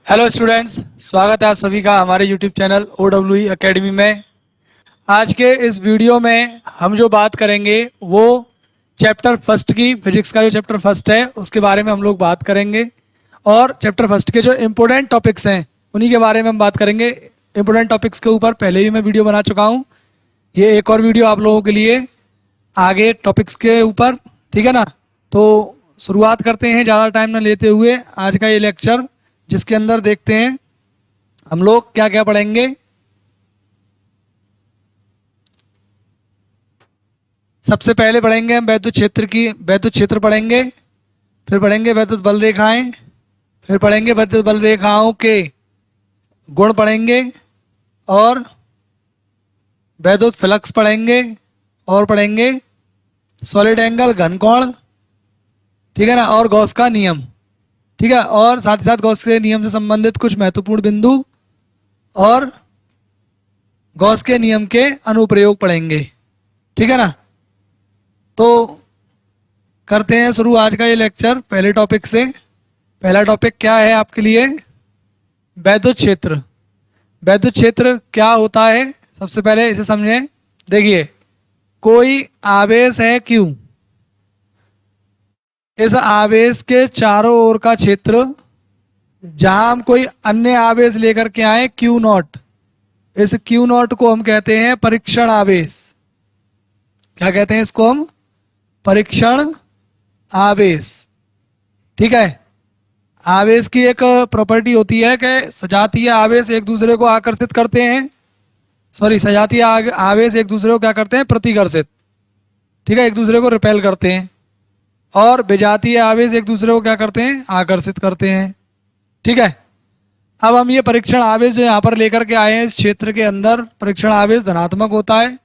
Hello students, स्वागत है आप सभी का हमारे यूट्यूब चैनल OWE एकेडमी में। आज के इस वीडियो में हम जो बात करेंगे वो चैप्टर फर्स्ट की, फिजिक्स का जो चैप्टर फर्स्ट है उसके बारे में हम लोग बात करेंगे। और चैप्टर फर्स्ट के जो इम्पोर्टेंट टॉपिक्स हैं उन्हीं के बारे में हम बात करेंगे। इम्पोर्टेंट टॉपिक्स के ऊपर पहले भी मैं वीडियो बना चुका हूँ, ये एक और वीडियो आप लोगों के लिए आगे टॉपिक्स के ऊपर, ठीक है ना। तो शुरुआत करते हैं ज़्यादा टाइम न लेते हुए आज का ये लेक्चर, जिसके अंदर देखते हैं हम लोग क्या क्या पढ़ेंगे। सबसे पहले पढ़ेंगे हम वैद्युत क्षेत्र पढ़ेंगे, फिर पढ़ेंगे वैद्युत बल रेखाएं, फिर पढ़ेंगे वैद्युत बल रेखाओं के गुण पढ़ेंगे, और वैद्युत फ्लक्स पढ़ेंगे, और पढ़ेंगे सॉलिड एंगल घन कोण, ठीक है ना, और गॉस का नियम, ठीक है। और साथ ही साथ गॉस के नियम से संबंधित कुछ महत्वपूर्ण बिंदु और गॉस के नियम के अनुप्रयोग पढ़ेंगे, ठीक है ना। तो करते हैं शुरू आज का ये लेक्चर पहले टॉपिक से। पहला टॉपिक क्या है आपके लिए? वैद्युत क्षेत्र। वैद्युत क्षेत्र क्या होता है, सबसे पहले इसे समझें। देखिए, कोई आवेश है Q, इस आवेश के चारों ओर का क्षेत्र, जहां हम कोई अन्य आवेश लेकर के आए Q नॉट, इस Q नॉट को हम कहते हैं परीक्षण आवेश। क्या कहते हैं इसको हम? परीक्षण आवेश, ठीक है। आवेश की एक प्रॉपर्टी होती है कि सजातीय आवेश एक दूसरे को आकर्षित करते हैं, सजातीय आवेश एक दूसरे को क्या करते हैं? प्रतिकर्षित, ठीक है, एक दूसरे को रिपेल करते हैं। और विजातीय आवेश एक दूसरे को क्या करते हैं? आकर्षित करते हैं, ठीक है। अब हम ये परीक्षण आवेश जो यहाँ पर लेकर के आए हैं, इस क्षेत्र के अंदर परीक्षण आवेश धनात्मक होता है।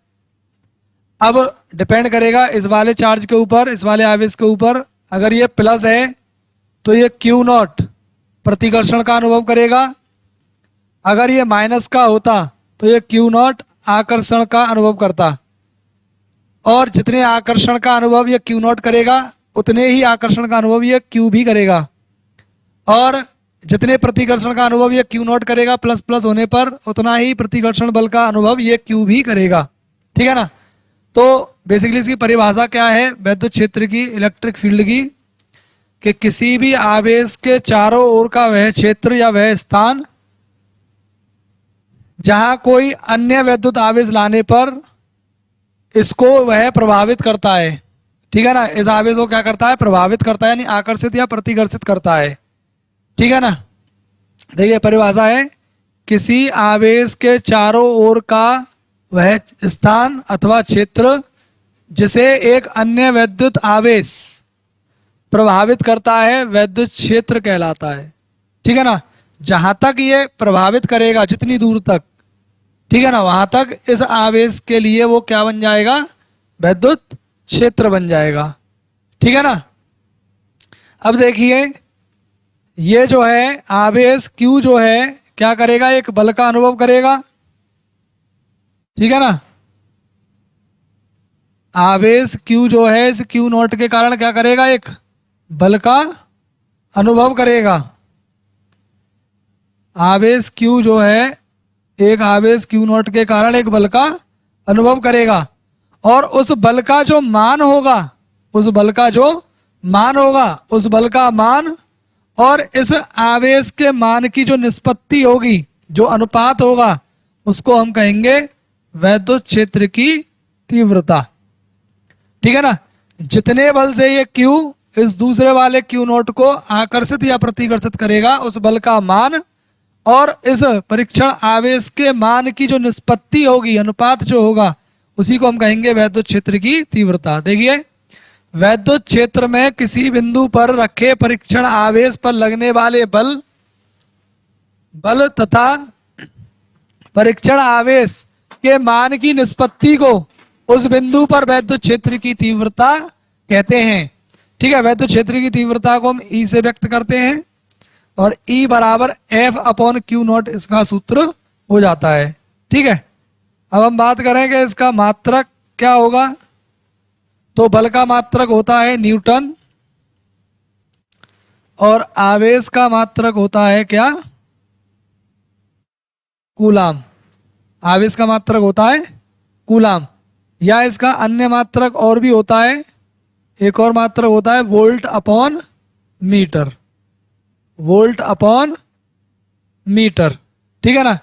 अब डिपेंड करेगा इस वाले चार्ज के ऊपर, इस वाले आवेश के ऊपर। अगर ये प्लस है तो ये Q नॉट प्रतिकर्षण का अनुभव करेगा, अगर ये माइनस का होता तो ये Q नॉट आकर्षण का अनुभव करता। और जितने आकर्षण का अनुभव ये Q नॉट करेगा उतने ही आकर्षण का अनुभव ये Q भी करेगा, और जितने प्रतिकर्षण का अनुभव ये Q नॉट करेगा प्लस प्लस होने पर, उतना ही प्रतिकर्षण बल का अनुभव ये Q भी करेगा, ठीक है ना। तो बेसिकली इसकी परिभाषा क्या है वैद्युत क्षेत्र की, इलेक्ट्रिक फील्ड की, कि किसी भी आवेश के चारों ओर का वह क्षेत्र या वह स्थान जहां कोई अन्य वैद्युत आवेश लाने पर इसको वह प्रभावित करता है, ठीक है ना। इस आवेश को क्या करता है? प्रभावित करता है, यानी आकर्षित या प्रतिकर्षित करता है, ठीक है ना। देखिए परिभाषा है, किसी आवेश के चारों ओर का वह स्थान अथवा क्षेत्र जिसे एक अन्य वैद्युत आवेश प्रभावित करता है वैद्युत क्षेत्र कहलाता है, ठीक है ना। जहां तक ये प्रभावित करेगा, जितनी दूर तक, ठीक है ना, वहां तक इस आवेश के लिए वो क्या बन जाएगा? वैद्युत क्षेत्र बन जाएगा, ठीक है ना। अब देखिए, ये जो है आवेश Q जो है क्या करेगा? एक बल का अनुभव करेगा, ठीक है ना। आवेश Q जो है इस Q नॉट के कारण क्या करेगा? एक बल का अनुभव करेगा। आवेश Q जो है एक आवेश Q नॉट के कारण एक बल का अनुभव करेगा, और उस बल का जो मान होगा, उस बल का जो मान होगा, उस बल का मान और इस आवेश के मान की जो निष्पत्ति होगी, जो अनुपात होगा, उसको हम कहेंगे वैद्युत क्षेत्र की तीव्रता, ठीक है ना। जितने बल से ये Q इस दूसरे वाले Q नॉट को आकर्षित या प्रतिकर्षित करेगा, उस बल का मान और इस परीक्षण आवेश के मान की जो निष्पत्ति होगी, अनुपात जो होगा, उसी को हम कहेंगे वैद्युत क्षेत्र की तीव्रता। देखिए, वैद्युत क्षेत्र में किसी बिंदु पर रखे परीक्षण आवेश पर लगने वाले बल तथा परीक्षण आवेश के मान की निष्पत्ति को उस बिंदु पर वैद्युत क्षेत्र की तीव्रता कहते हैं, ठीक है। वैद्युत क्षेत्र की तीव्रता को हम E से व्यक्त करते हैं, और E बराबर F/Q नॉट इसका सूत्र हो जाता है, ठीक है। अब हम बात करेंगे इसका मात्रक क्या होगा। तो बल का मात्रक होता है न्यूटन, और आवेश का मात्रक होता है क्या? कूलाम। आवेश का मात्रक होता है कूलाम, या इसका अन्य मात्रक और भी होता है, एक और मात्रक होता है volt upon metre, volt upon metre. ठीक है ना।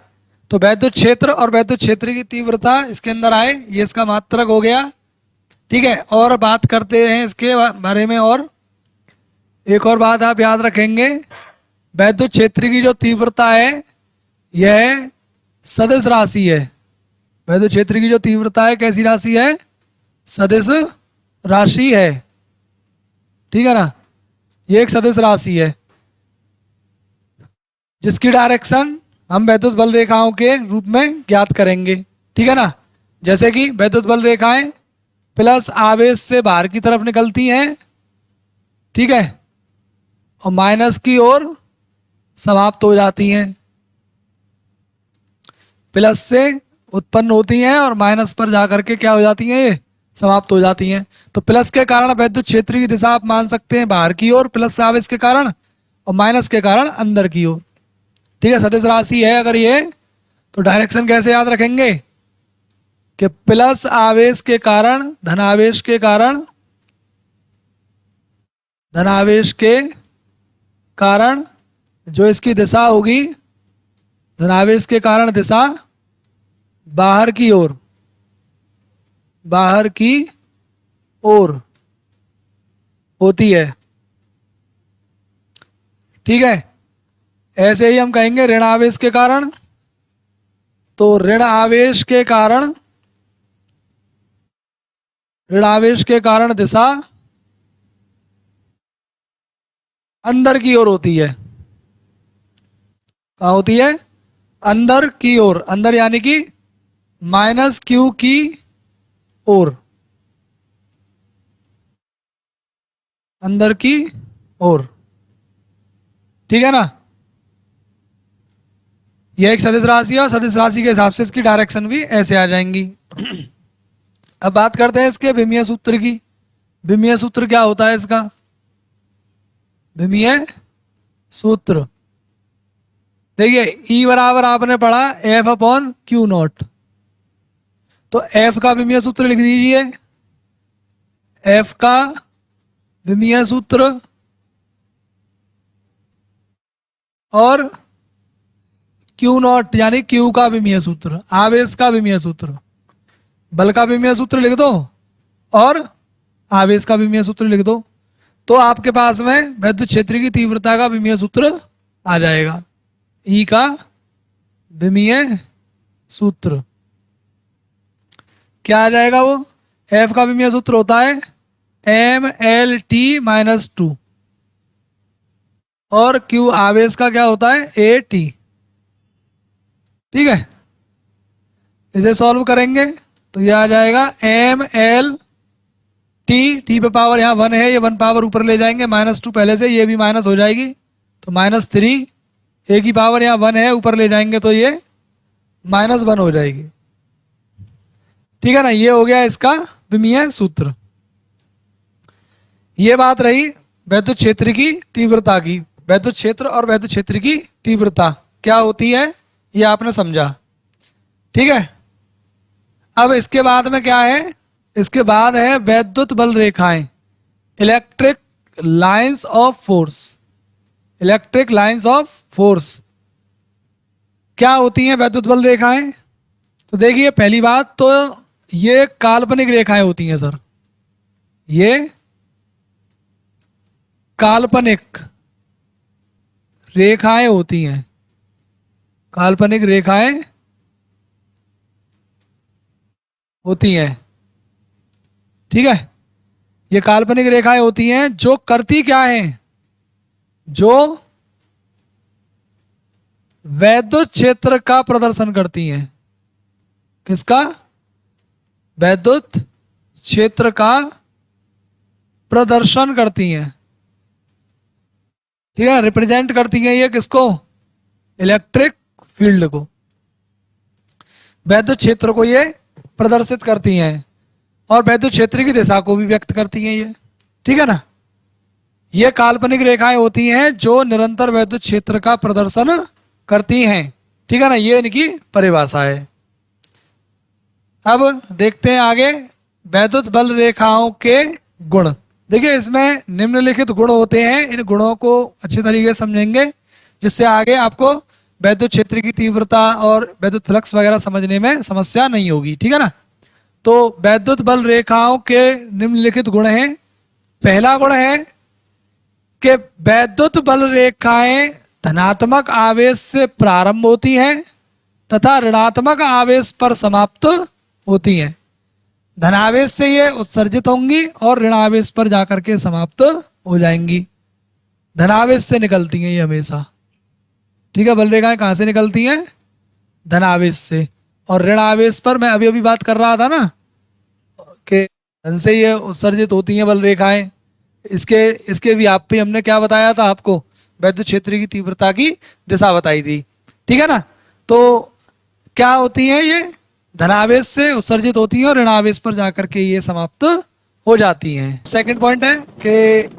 तो वैद्युत क्षेत्र और वैद्युत क्षेत्र की तीव्रता इसके अंदर आए, ये इसका मात्रक हो गया। ठीक है, और बात करते हैं इसके बारे में। और एक और बात आप याद रखेंगे, वैद्युत क्षेत्र की जो तीव्रता है यह सदिश राशि है। वैद्युत क्षेत्र की जो तीव्रता है कैसी राशि है? सदिश राशि है। ठीक है ना, ये एक सदिश राशि है जिसकी डायरेक्शन हम वैद्युत बल रेखाओं के रूप में ज्ञात करेंगे। ठीक है ना। जैसे कि वैद्युत बल रेखाएं प्लस आवेश से बाहर की तरफ निकलती हैं, ठीक है, और माइनस की ओर समाप्त हो जाती हैं। प्लस से उत्पन्न होती हैं और माइनस पर जाकर के क्या हो जाती हैं? ये समाप्त हो जाती हैं। तो प्लस के कारण वैद्युत क्षेत्र की दिशा आप मान सकते हैं बाहर की ओर, प्लस आवेश के कारण, और माइनस के कारण अंदर की ओर। ठीक है, सदिश राशि है अगर ये, तो डायरेक्शन कैसे याद रखेंगे कि प्लस आवेश के कारण धनावेश के कारण, धनावेश के कारण जो इसकी दिशा होगी, धनावेश के कारण दिशा बाहर की ओर, बाहर की ओर होती है। ठीक है, ऐसे ही हम कहेंगे ऋण आवेश के कारण, तो ऋण आवेश के कारण, ऋण आवेश के कारण दिशा अंदर की ओर होती है। कहाँ होती है? अंदर की ओर। अंदर यानी कि माइनस क्यू की ओर, अंदर की ओर। ठीक है ना। यह एक सदिश राशि है और सदिश राशि के हिसाब से इसकी डायरेक्शन भी ऐसे आ जाएंगी। अब बात करते हैं इसके विमीय सूत्र की। विमीय सूत्र क्या होता है इसका? विमीय सूत्र देखिए, E बराबर आपने पढ़ा F अपॉन क्यू नॉट, तो F का विमीय सूत्र लिख दीजिए। F का विमीय सूत्र और क्यू नॉट यानी क्यू का विमीय सूत्र, आवेश का विमीय सूत्र। बल का विमीय सूत्र लिख दो और आवेश का विमीय सूत्र लिख दो, तो आपके पास में वैद्युत क्षेत्र की तीव्रता का विमीय सूत्र आ जाएगा। ई का विमीय सूत्र क्या आ जाएगा? वो एफ का विमीय सूत्र होता है MLT-2 और क्यू आवेश का क्या होता है? AT। ठीक है, इसे सॉल्व करेंगे तो यह आ जाएगा MLT, टी पे पावर यहाँ 1 है, ये 1 पावर ऊपर ले जाएंगे, -2 पहले से, ये भी माइनस हो जाएगी तो -3, ए की पावर यहाँ 1 है, ऊपर ले जाएंगे तो ये -1 हो जाएगी। ठीक है ना, ये हो गया इसका विमीय सूत्र। ये बात रही वैद्युत क्षेत्र की तीव्रता की। वैद्युत क्षेत्र और वैद्युत क्षेत्र की तीव्रता क्या होती है ये आपने समझा। ठीक है, अब इसके बाद में क्या है? इसके बाद है वैद्युत बल रेखाएं, electric lines of force. Electric lines of force क्या होती हैं वैद्युत बल रेखाएं? तो देखिए, पहली बात तो ये काल्पनिक रेखाएं होती हैं सर, ये काल्पनिक रेखाएं होती हैं, काल्पनिक रेखाएं होती हैं। ठीक है, ये काल्पनिक रेखाएं होती हैं जो करती क्या हैं? जो वैद्युत क्षेत्र का प्रदर्शन करती हैं। किसका? वैद्युत क्षेत्र का प्रदर्शन करती हैं। ठीक है, रिप्रेजेंट करती हैं ये किसको? इलेक्ट्रिक फील्ड को, वैद्युत क्षेत्र को ये प्रदर्शित करती हैं और वैद्युत क्षेत्र की दिशा को भी व्यक्त करती हैं ये। ठीक है ना, ये काल्पनिक रेखाएं होती हैं जो निरंतर वैद्युत क्षेत्र का प्रदर्शन करती हैं। ठीक है ना, ये इनकी परिभाषा है। अब देखते हैं आगे, वैद्युत बल रेखाओं के गुण। देखिए इसमें निम्नलिखित गुण होते हैं, इन गुणों को अच्छी तरीके से समझेंगे जिससे आगे आपको वैद्युत क्षेत्र की तीव्रता और वैद्युत फ्लक्स वगैरह समझने में समस्या नहीं होगी, ठीक है ना। तो वैद्युत बल रेखाओं के निम्नलिखित गुण हैं। पहला गुण है कि वैद्युत बल रेखाएं धनात्मक आवेश से प्रारंभ होती हैं तथा ऋणात्मक आवेश पर समाप्त होती हैं। धनावेश से ये उत्सर्जित होंगी और ऋणावेश पर जाकर के समाप्त हो जाएंगी। धनावेश से निकलती हैं ये हमेशा, ठीक है। बल रेखाएं कहाँ से निकलती हैं? धनावेश से। और ऋणावेश पर मैं अभी अभी बात कर रहा था ना कि धन से ये उत्सर्जित होती हैं बल रेखाएं। इसके भी आप भी हमने क्या बताया था आपको? वैद्युत क्षेत्र की तीव्रता की दिशा बताई थी, ठीक है ना। तो क्या होती है ये? धनावेश से उत्सर्जित होती हैं और ऋणावेश पर जाकर के ये समाप्त हो जाती हैं। सेकंड पॉइंट है कि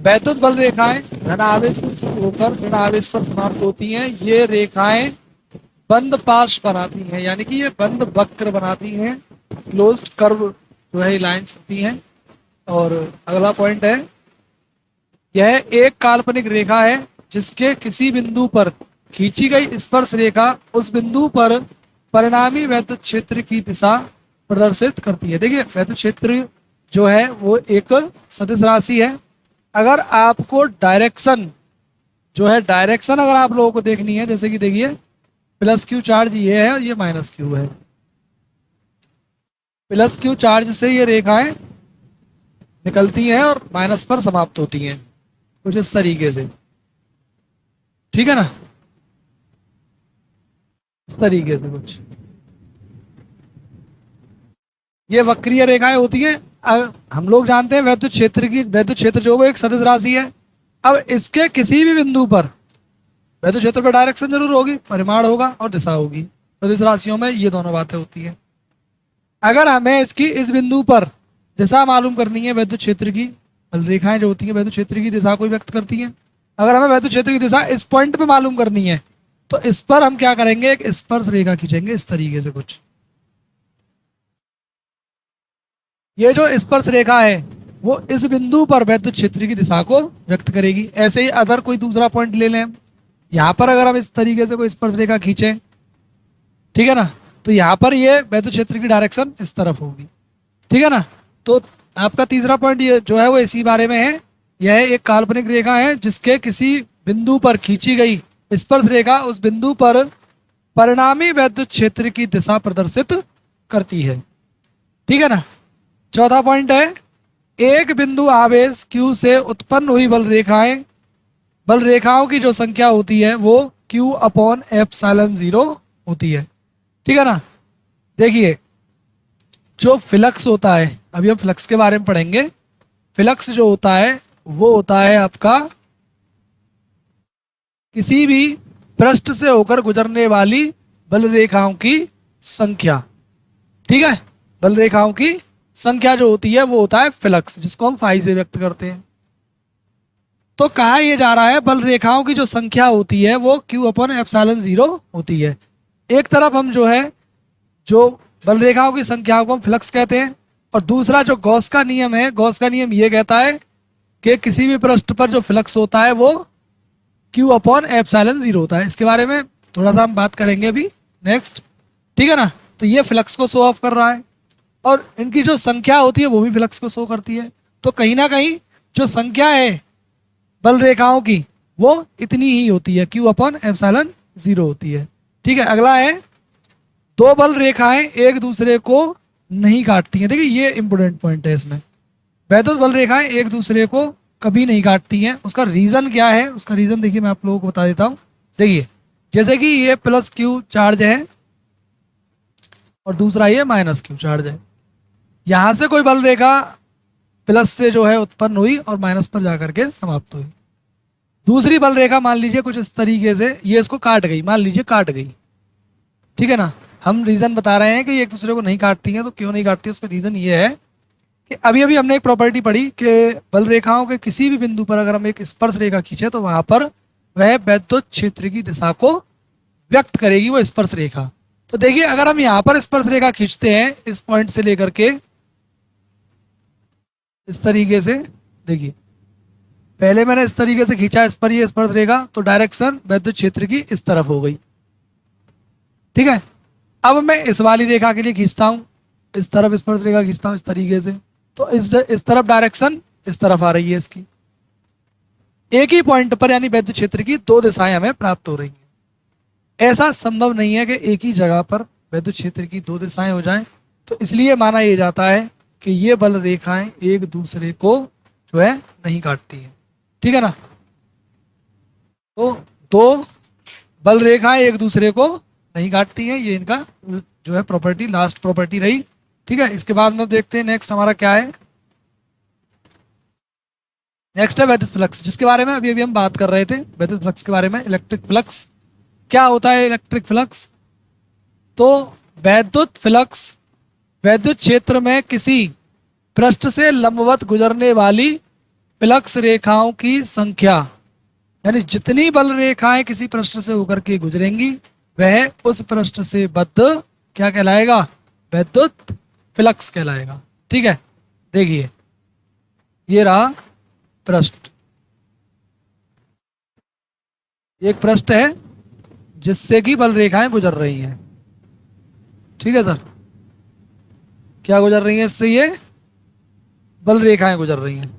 वैद्युत बल रेखाएं धनावेश से शुरू होकर ऋणावेश पर समाप्त होती हैं। ये रेखाएं बंद पार्श्व बनाती हैं, यानी कि ये बंद वक्र बनाती हैं, क्लोज्ड कर्व जो है लाइंस होती हैं। और अगला पॉइंट है, यह एक काल्पनिक रेखा है जिसके किसी बिंदु पर खींची गई स्पर्श रेखा उस बिंदु पर परिणामी वैद्युत क्षेत्र की दिशा प्रदर्शित करती है। देखिए वैद्युत क्षेत्र जो है वो एक सदिश राशि है। अगर आपको डायरेक्शन जो है, डायरेक्शन अगर आप लोगों को देखनी है, जैसे कि देखिए प्लस क्यू चार्ज ये है और ये माइनस क्यू है। प्लस क्यू चार्ज से ये रेखाएं निकलती हैं और माइनस पर समाप्त होती हैं, कुछ इस तरीके से, ठीक है ना, इस तरीके से कुछ ये वक्रीय रेखाएं होती हैं। हम लोग जानते हैं वैद्युत क्षेत्र जो वो एक सदिश राशि है। अब इसके किसी भी बिंदु पर वैद्युत क्षेत्र पर डायरेक्शन जरूर होगी, परिमाण होगा और दिशा होगी। सदिश राशियों में ये दोनों बातें होती हैं। अगर हमें इसकी इस बिंदु पर दिशा मालूम करनी है, वैद्युत क्षेत्र की बल रेखाएं जो होती हैं वैद्युत क्षेत्र की दिशा को व्यक्त करती हैं। अगर हमें वैद्युत क्षेत्र की दिशा इस पॉइंट पे मालूम करनी है तो इस पर हम क्या करेंगे? एक स्पर्श रेखा खींचेंगे इस तरीके से कुछ। ये जो स्पर्श रेखा है वो इस बिंदु पर वैद्युत क्षेत्र की दिशा को व्यक्त करेगी। ऐसे ही अदर कोई दूसरा पॉइंट ले लें, यहाँ पर अगर हम इस तरीके से कोई स्पर्श रेखा खींचे, ठीक है ना, तो यहाँ पर ये वैद्युत क्षेत्र की डायरेक्शन इस तरफ होगी, ठीक है ना। तो आपका तीसरा पॉइंट ये जो है वो इसी बारे में है। यह एक काल्पनिक रेखा है जिसके किसी बिंदु पर खींची गई स्पर्श रेखा उस बिंदु पर परिणामी वैद्युत क्षेत्र की दिशा प्रदर्शित करती है, ठीक है ना। चौथा पॉइंट है, एक बिंदु आवेश Q से उत्पन्न हुई बल रेखाओं की जो संख्या होती है वो Q/ε0 होती है, ठीक है ना। देखिए जो फ्लक्स होता है, अभी हम फ्लक्स के बारे में पढ़ेंगे। फ्लक्स जो होता है वो होता है आपका किसी भी पृष्ठ से होकर गुजरने वाली बल रेखाओं की संख्या, ठीक है। बल रेखाओं की संख्या जो होती है वो होता है फ्लक्स, जिसको हम फाई से व्यक्त करते हैं। तो कहा यह जा रहा है बल रेखाओं की जो संख्या होती है वो Q/ε0 होती है। एक तरफ हम जो है जो बल रेखाओं की संख्या को हम फ्लक्स कहते हैं, और दूसरा जो गॉस का नियम है, गॉस का नियम ये कहता है कि किसी भी पृष्ठ पर जो फ्लक्स होता है वो Q/ε0 होता है। इसके बारे में थोड़ा सा हम बात करेंगे अभी नेक्स्ट, ठीक है ना। तो ये फ्लक्स को शो ऑफ कर रहा है और इनकी जो संख्या होती है वो भी फ्लक्स को शो करती है। तो कहीं ना कहीं जो संख्या है बल रेखाओं की वो इतनी ही होती है, Q/ε0 होती है, ठीक है। अगला है, दो बल रेखाएं एक दूसरे को नहीं काटती हैं। देखिए ये इंपोर्टेंट पॉइंट है इसमें। वैद्युत बल रेखाएं एक दूसरे को कभी नहीं काटती हैं। उसका रीजन क्या है? उसका रीजन देखिए मैं आप लोगों को बता देता हूँ। देखिए जैसे कि ये प्लस क्यू चार्ज है और दूसरा ये माइनस क्यू चार्ज है। यहां से कोई बल रेखा प्लस से जो है उत्पन्न हुई और माइनस पर जाकर के समाप्त हुई। दूसरी बल रेखा मान लीजिए कुछ इस तरीके से ये इसको काट गई, मान लीजिए काट गई, ठीक है ना। हम रीजन बता रहे हैं कि ये एक दूसरे को नहीं काटती हैं। तो क्यों नहीं काटती है उसका रीजन ये है कि अभी अभी हमने एक प्रॉपर्टी पढ़ी कि बल रेखाओं के किसी भी बिंदु पर अगर हम एक स्पर्श रेखा खींचे तो वहां पर वह वैद्युत क्षेत्र की दिशा को व्यक्त करेगी वो स्पर्श रेखा। तो देखिए अगर हम यहां पर स्पर्श रेखा खींचते हैं इस पॉइंट से लेकर के इस तरीके से, देखिए पहले मैंने इस तरीके से खींचा इस पर ये स्पर्श रेखा, तो डायरेक्शन विद्युत क्षेत्र की इस तरफ हो गई। ठीक है, अब मैं इस वाली रेखा के लिए खींचता हूं, इस तरफ स्पर्श रेखा खींचता हूं इस तरीके से, तो इस तरफ डायरेक्शन इस तरफ आ रही है इसकी। एक ही पॉइंट पर यानी विद्युत क्षेत्र की दो दिशाएं हमें प्राप्त हो रही हैं। ऐसा संभव नहीं है कि एक ही जगह पर विद्युत क्षेत्र की दो दिशाएं हो जाएं, तो इसलिए माना यह जाता है कि ये बल रेखाएं एक दूसरे को जो है नहीं काटती हैं। ठीक है ना, तो दो बल रेखाएं एक दूसरे को नहीं काटती हैं, ये इनका जो है प्रॉपर्टी, लास्ट प्रॉपर्टी रही। ठीक है, इसके बाद में देखते हैं नेक्स्ट हमारा क्या है। नेक्स्ट है विद्युत फ्लक्स, जिसके बारे में अभी अभी हम बात कर रहे थे, विद्युत फ्लक्स के बारे में। इलेक्ट्रिक फ्लक्स क्या होता है? इलेक्ट्रिक फ्लक्स, तो वैद्युत फ्लक्स वैद्युत क्षेत्र में किसी पृष्ठ से लंबवत गुजरने वाली फ्लक्स रेखाओं की संख्या, यानी जितनी बल रेखाएं किसी पृष्ठ से होकर के गुजरेंगी वह उस पृष्ठ से बद्ध क्या कहलाएगा? विद्युत फ्लक्स कहलाएगा। ठीक है, देखिए ये रहा पृष्ठ, एक पृष्ठ है जिससे कि बल रेखाएं गुजर रही हैं। ठीक है सर, क्या गुजर रही हैं इससे? ये बल रेखाएं गुजर रही हैं।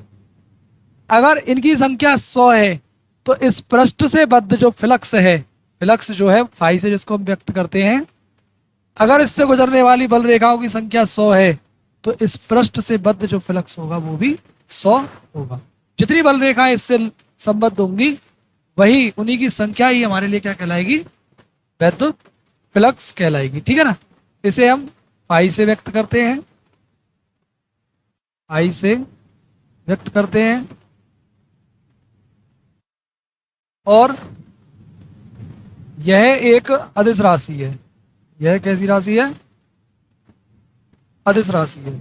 अगर इनकी संख्या 100 है तो इस पृष्ठ से बद्ध जो फ्लक्स है, फ्लक्स जो है फाई से जिसको हम व्यक्त करते हैं, अगर इससे गुजरने वाली बल रेखाओं की संख्या 100 है तो इस पृष्ठ से बद्ध जो फ्लक्स होगा वो भी 100 होगा। जितनी बल रेखाएं इससे संबद्ध होंगी वही, उन्हीं की संख्या ही हमारे लिए क्या कहलाएगी? विद्युत फ्लक्स कहलाएगी। ठीक है ना, इसे हम फाई से व्यक्त करते हैं, फाई से व्यक्त करते हैं, और यह एक अदिश राशि है। यह कैसी राशि है? अदिश राशि है,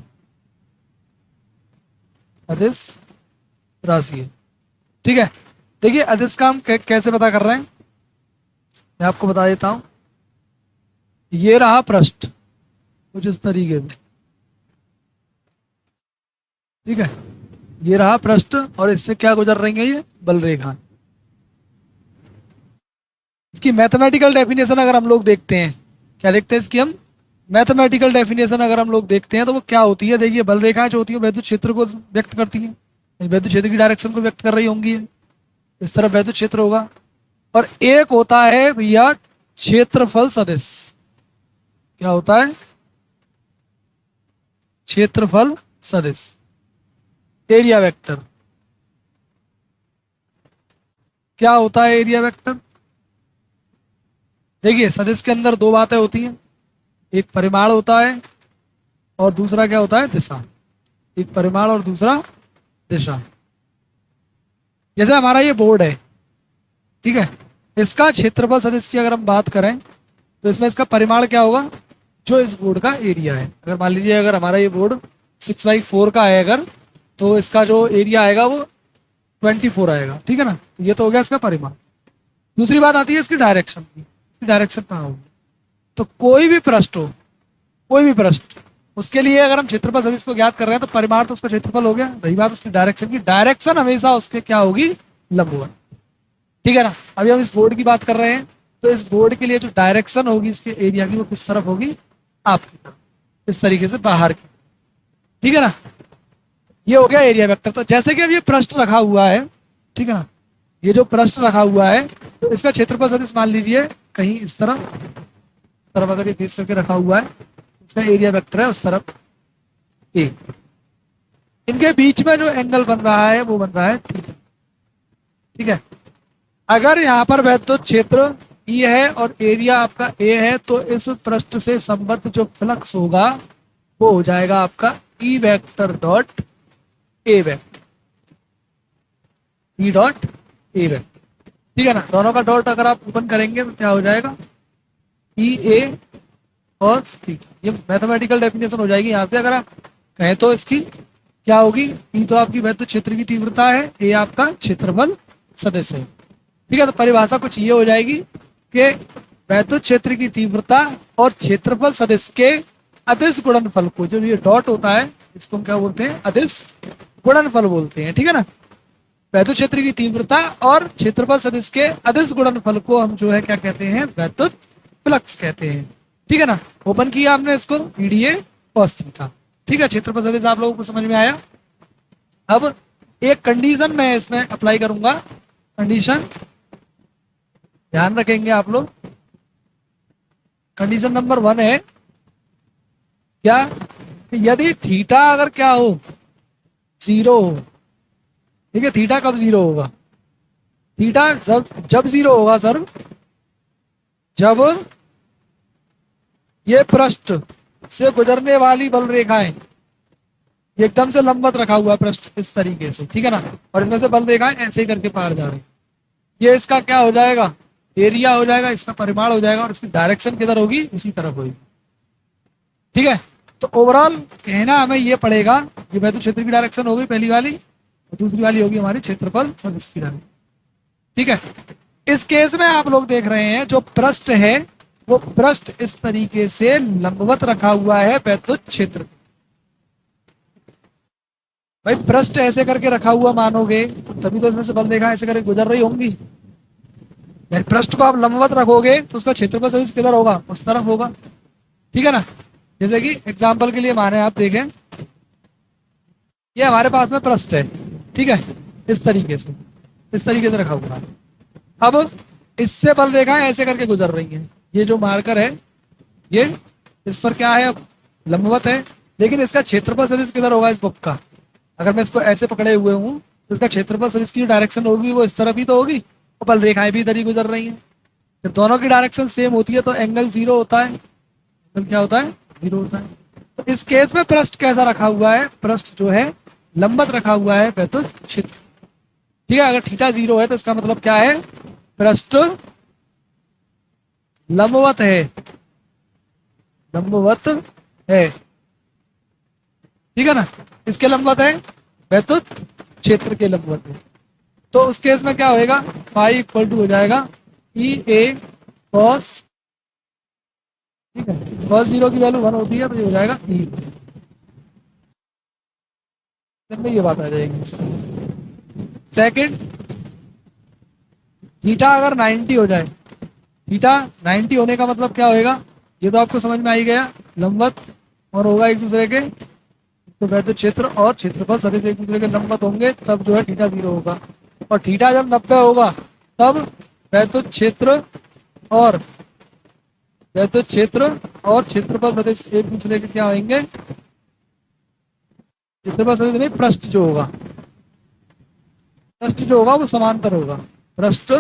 अदिश राशि है। ठीक है, देखिए अदिश का हम कैसे पता कर रहे हैं, मैं आपको बता देता हूं। ये रहा पृष्ठ कुछ इस तरीके से, ठीक है, ये रहा पृष्ठ और इससे क्या गुजर रही है? ये बल रेखा। इसकी मैथमेटिकल डेफिनेशन अगर हम लोग देखते हैं, क्या देखते हैं इसकी हम? मैथमेटिकल डेफिनेशन अगर हम लोग देखते हैं तो वो क्या होती है? देखिए बल रेखाएं जो होती है विद्युत क्षेत्र को व्यक्त करती हैं, विद्युत क्षेत्र की डायरेक्शन को व्यक्त कर रही होंगी, इस तरफ विद्युत क्षेत्र होगा। और एक होता है भैया क्षेत्रफल सदिश। क्या होता है? क्षेत्रफल सदिश, एरिया वेक्टर। क्या होता है एरिया वेक्टर? देखिए सदिश के अंदर दो बातें होती हैं, एक परिमाण होता है और दूसरा क्या होता है? दिशा। एक परिमाण और दूसरा दिशा। जैसे हमारा ये बोर्ड है, ठीक है, इसका क्षेत्रफल सदिश की अगर हम बात करें तो इसमें इसका परिमाण क्या होगा? जो इस बोर्ड का एरिया है। अगर मान लीजिए अगर हमारा ये बोर्ड 6x4 का है अगर, तो इसका जो एरिया आएगा वो 24 आएगा। ठीक है ना, ये तो हो गया इसका परिमाण। दूसरी बात आती है इसकी डायरेक्शन की, इसकी डायरेक्शन कहाँ होगी? तो कोई भी पृष्ठ हो, कोई भी पृष्ठ, उसके लिए अगर हम क्षेत्रफल सदिश को ज्ञात कर रहे हैं तो परिमाण तो उसका क्षेत्रफल हो गया, रही बात उसकी डायरेक्शन की, डायरेक्शन हमेशा उसके क्या होगी? लंबवत। ठीक है ना, अभी हम इस बोर्ड की बात कर रहे हैं तो इस बोर्ड के लिए जो डायरेक्शन होगी इसके एरिया की वो किस तरफ होगी? आपकी तरफ, इस तरीके से बाहर की। ठीक है ना, ये हो गया एरिया वेक्टर। तो जैसे कि अब ये पृष्ठ रखा हुआ है, ठीक है ना, ये जो पृष्ठ रखा हुआ है तो इसका क्षेत्रफल सदिश मान लीजिए कहीं इस तरफ अगर ये फेस करके रखा हुआ है, इसका एरिया वेक्टर है उस तरफ ए। इनके बीच में जो एंगल बन रहा है वो बन रहा है थीटा। ठीक है, अगर यहाँ पर विद्युत क्षेत्र ई है और एरिया आपका ए है तो इस पृष्ठ से संबद्ध जो फ्लक्स होगा वो हो जाएगा आपका E vector dot A vector, E dot A vector. ठीक है ना, दोनों का डॉट अगर आप ओपन करेंगे तो क्या हो जाएगा? ई ए और थीटा। ये मैथमेटिकल डेफिनेशन हो जाएगी। यहाँ से अगर आप कहें तो इसकी क्या होगी? ई तो आपकी विद्युत क्षेत्र की तीव्रता है, ए आपका क्षेत्रफल सदिश है। ठीक है, तो परिभाषा कुछ ये हो जाएगी कि वैद्युत क्षेत्र की तीव्रता और क्षेत्रफल सदिश के अदिश गुणनफल को, जो ये डॉट होता है इसको हम क्या बोलते हैं, अदिश गुणनफल बोलते हैं, ठीक है ना। वैद्युत क्षेत्र की तीव्रता और क्षेत्रफल सदिश के अदिश गुणनफल को हम जो है क्या कहते हैं, वैद्युत फ्लक्स कहते हैं, ठीक है ना। ओपन किया हमने इसको, ईडीए cos थीटा, ठीक है। क्षेत्रफल सदिश आप लोगों को समझ में आया। अब एक कंडीशन मैं इसमें अप्लाई करूंगा, कंडीशन ध्यान रखेंगे आप लोग। कंडीशन नंबर 1 है क्या, यदि थीटा अगर क्या हो, 0 हो, ठीक है। थीटा कब 0 होगा, थीटा जब 0 होगा सर, जब ये पृष्ठ से गुजरने वाली बल रेखाएं एकदम से लंबवत रखा हुआ है पृष्ठ इस तरीके से, ठीक है ना, और इसमें से बल रेखाएं ऐसे ही करके पार जा रही, ये इसका क्या हो जाएगा, एरिया हो जाएगा, इसका परिमाण हो जाएगा, और इसकी डायरेक्शन किधर होगी, उसी तरफ होगी, ठीक है। तो ओवरऑल कहना हमें ये पड़ेगा, ये वैद्युत क्षेत्र की डायरेक्शन होगी पहली वाली, और दूसरी वाली होगी हमारी क्षेत्रफल सदिश की डायरेक्शन, ठीक है। इस केस में आप लोग देख रहे हैं जो पृष्ठ है वो पृष्ठ इस तरीके से लंबवत रखा हुआ है वैद्युत क्षेत्र। भाई पृष्ठ ऐसे करके रखा हुआ मानोगे तभी तो इसमें से बल रेखा ऐसे करके गुजर रही होंगी, यानी पृष्ठ को आप लंबवत रखोगे तो उसका क्षेत्रफल सदिश किधर होगा, उस तरफ होगा, ठीक है ना। जैसे कि एग्जाम्पल के लिए माने आप देखें, ये हमारे पास में पृष्ठ है, ठीक है, इस तरीके से रखा हुआ है। अब इससे बल रेखाएं ऐसे करके गुजर रही हैं, ये जो मार्कर है ये इस पर क्या है, अब लंबवत है, लेकिन इसका क्षेत्रफल सदिश किधर होगा, इस बुक का। अगर मैं इसको ऐसे पकड़े हुए हूँ तो इसका क्षेत्रफल सदिश की डायरेक्शन होगी वो इस तरफ ही तो होगी, और बल रेखाएं भी इधर ही गुजर रही हैं। जब दोनों की डायरेक्शन सेम होती है तो एंगल 0 होता है, एंगल क्या होता है, 0 होता है। तो इस केस में पृष्ठ कैसा रखा हुआ है, पृष्ठ जो है लंबवत रखा हुआ है वैद्युत क्षेत्र, ठीक है। अगर थीटा 0 है तो इसका मतलब क्या है, पृष्ठ लंबवत है, लंबवत है, ठीक है ना। इसके लंबवत है, वैद्युत क्षेत्र के लंबवत है। तो उस केस में क्या होएगा, फाई इक्वल टू हो जाएगा ई ए कॉस, ठीक है, कॉस 0 की वैल्यू 1 होती है तो ये हो जाएगा ई, में ये बात आ जाएगी। सेकंड, थीटा अगर 90 हो जाए, थीटा 90 होने का मतलब क्या होएगा, ये तो आपको समझ में आ ही गया, लंबवत और होगा एक दूसरे के, तो वैद्युत क्षेत्र और क्षेत्रफल सदिश एक दूसरे के लंबवत होंगे तब जो है थीटा 0 होगा, और थीटा जब 90 होगा तब वैद्युत क्षेत्र और क्षेत्रफल सदिश एक दूसरे के क्या होंगे, क्षेत्रफल सदिश नहीं, पृष्ठ जो होगा वो समांतर होगा, पृष्ठ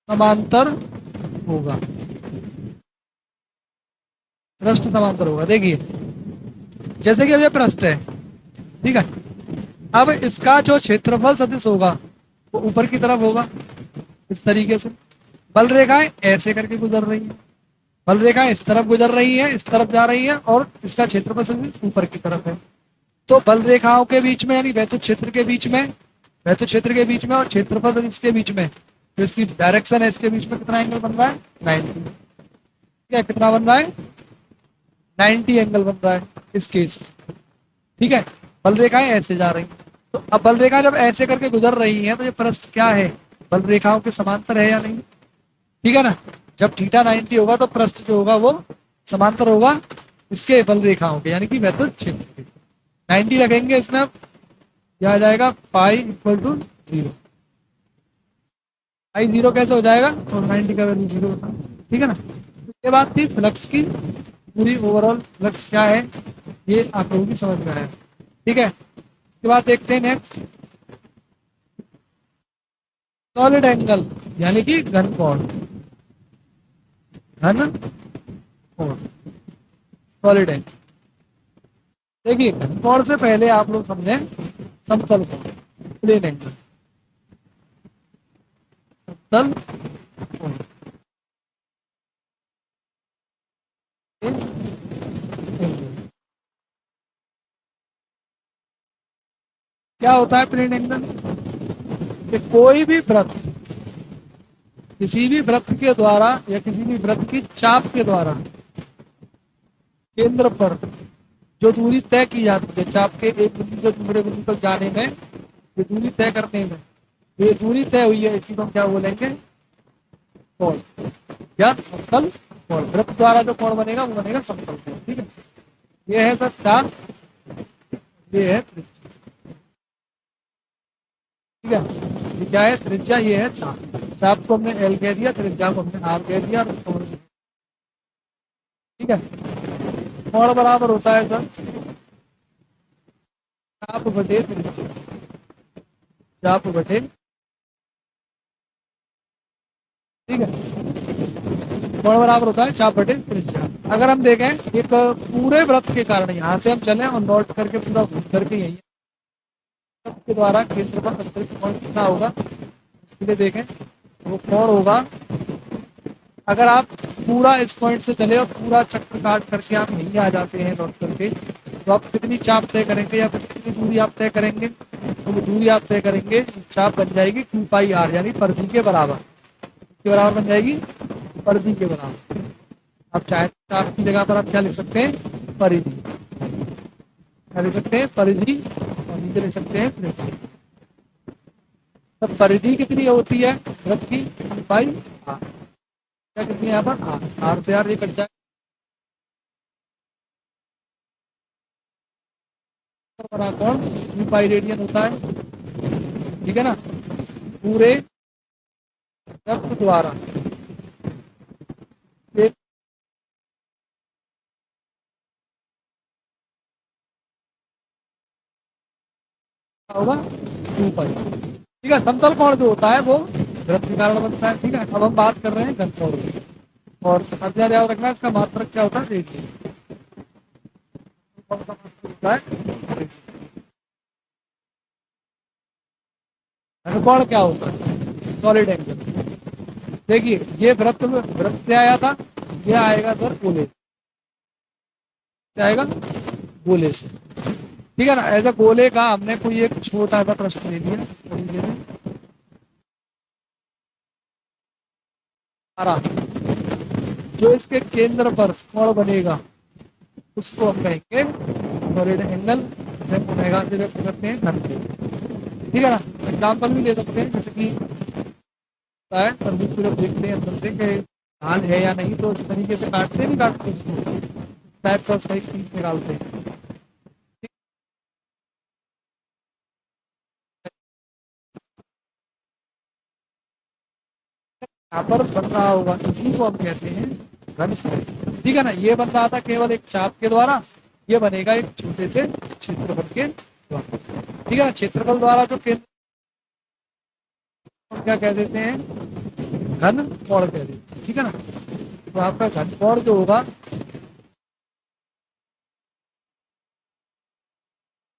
समांतर होगा, पृष्ठ समांतर होगा। देखिए जैसे कि अब ये पृष्ठ है, ठीक है, अब इसका जो क्षेत्रफल सदिश होगा वो ऊपर की तरफ होगा इस तरीके से, बल रेखाएं ऐसे करके गुजर रही हैं, बल रेखाएं इस तरफ गुजर रही हैं, इस तरफ जा रही हैं, और इसका क्षेत्रफल सदिश ऊपर की तरफ है। तो बल रेखाओं के बीच में यानी वैद्युत क्षेत्र के बीच में, और क्षेत्रफल सदिश के बीच में जो इसकी डायरेक्शन है इसके बीच में कितना एंगल बन रहा है, 90, ठीक है, कितना बन रहा है, 90 एंगल बन रहा है इस केस में, ठीक है। बल रेखाएं ऐसे जा रही हैं, तो अब बल रेखा जब ऐसे करके गुजर रही हैं तो ये पृष्ठ क्या है, बल रेखाओं के समांतर है या नहीं, ठीक है ना। जब थीटा 90 होगा तो पृष्ठ जो होगा वो समांतर होगा इसके बल रेखाओं के, यानी कि वैद्युत क्षेत्र के। 90 रखेंगे इसमें, अब यह आ जाएगा पाई इक्वल टू 0, पाई 0 कैसे हो जाएगा, तो 90 का वैल्यू 0 होता है, ठीक है ना। ये बात थी फ्लक्स की, पूरी ओवरऑल फ्लक्स क्या है ये आप लोगों की समझ में आया, ठीक है। इसके बाद देखते हैं नेक्स्ट, सॉलिड एंगल यानी कि घन कोण, सॉलिड एंगल। देखिए घन कोण से पहले आप लोग समझें समतल कोण, प्लेन एंगल, समतल कोण, क्या होता है प्लेन एंगल, कि कोई भी वृत्त किसी भी वृत्त के द्वारा या किसी भी वृत्त की चाप के द्वारा केंद्र पर जो दूरी तय की जाती है, चाप के एक बिंदु से दूसरे बिंदु तक जाने में, ये दूरी तय करने में, ये दूरी तय हुई है, इसी को हम क्या बोलेंगे, कोण या समतल कोण। वृत्त द्वारा जो कोण बनेगा वो बनेगा समतल कोण। ठीक है, ये है सर चाप, ये है त्रिज्या। ठीक है, ये क्या है, त्रिज्या, ये है चाप। चाप को हमने एल कह दिया, त्रिज्या को हमने आर कह दिया, और कोण। ठीक है, कोण बराबर होता है सर चाप बटे त्रिज्या, चाप बटे। ठीक है, कोण बराबर होता है चाप बटे त्रिज्या। अगर हम देखें एक पूरे वृत्त के कारण, यहाँ से हम चलें और नोट करके पूरा घूम करके यही वृत्त के द्वारा केंद्र पर अंतरिक्ष कोण कितना होगा, इसके लिए देखें वो कोण होगा। अगर आप पूरा इस पॉइंट से चले और पूरा चक्कर काट करके आप यहीं आ जाते हैं नोट करके, तो आप कितनी चाप तय करेंगे या फिर कितनी दूरी आप तय करेंगे, तो वो दूरी आप तय करेंगे, चाप बन जाएगी 2πr, यानी परिधि के बराबर। इसके बराबर बन जाएगी परिधि के बराबर। आप चाहे चाप की जगह पर आप क्या लिख सकते हैं, परिधि। क्या लिख सकते हैं, परिधि, और नीचे लिख सकते हैं त्रिज्या। तब परिधि कितनी होती है वृत्त की, 2πr। क्या कितनी है यहाँ पर, आर से आर ये कट जाए, बड़ा कोण 2π रेडियन होता है। ठीक है ना, पूरे वृत्त द्वारा एक होगा 2π। ठीक है, समतल कोण जो होता है वो वृत्त के कारण बनता है। ठीक है, अब हम बात कर रहे हैं घन कोण की, और अभ्यास याद रखना इसका मात्रक क्या होता है, रेडियन। कौन सा मात्रक होता है, घन कोण क्या होता है, सॉलिड एंगल। देखिए ये वृत्त वृत्त से आया था, ये आएगा सर गोले से, आएगा गोले से। ठीक है ना, ऐसा गोले का हमने कोई एक छोटा सा प्रश्न ले लिया इस तरीके से, हमारा जो इसके केंद्र पर कोण बनेगा उसको हम कहेंगे सॉलिड एंगल, जिसे हम ओमेगा से व्यक्त करते हैं घन कोण। ठीक है ना, एग्जाम्पल भी ले सकते हैं, जैसे कि है तरबूज को जब देखते हैं अंदर से कि लाल है या नहीं, तो इस तरीके से काटते नहीं, काटते उसको इस टाइप का उसका एक पीस निकालते हैं। यहाँ पर बन रहा होगा, इसी को हम कहते हैं घन कोण। ठीक है ना, ये बन रहा था केवल एक चाप के द्वारा, ये बनेगा एक छोटे से क्षेत्रफल के द्वारा। ठीक है ना, क्षेत्रफल द्वारा जो केंद्र क्या कह देते हैं, घन कोण कह देते हैं। ठीक है ना, तो आपका घन कोण जो होगा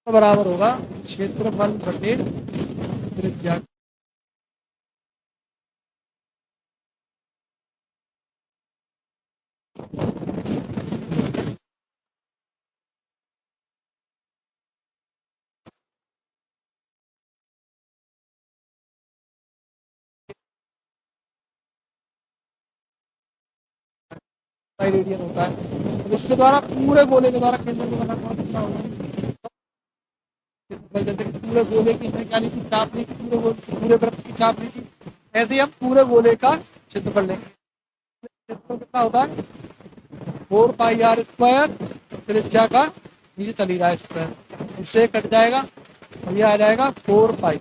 तो बराबर होगा क्षेत्रफल बटे त्रिज्या। रेडियन होता है, तो इसके द्वारा पूरे गोले के द्वारा केंद्र को बना कोण कितना होगा, जैसे पूरे गोले की हमने क्या ली थी, चाप ली थी, पूरे वृत्त की चाप ली थी, ऐसे ही हम पूरे गोले का क्षेत्रफल लेंगे। क्षेत्रफल कितना होता है, 4πr², त्रिज्या का नीचे चली रहा है स्क्वायर, इससे कट जाएगा और ये आ जाएगा 4π।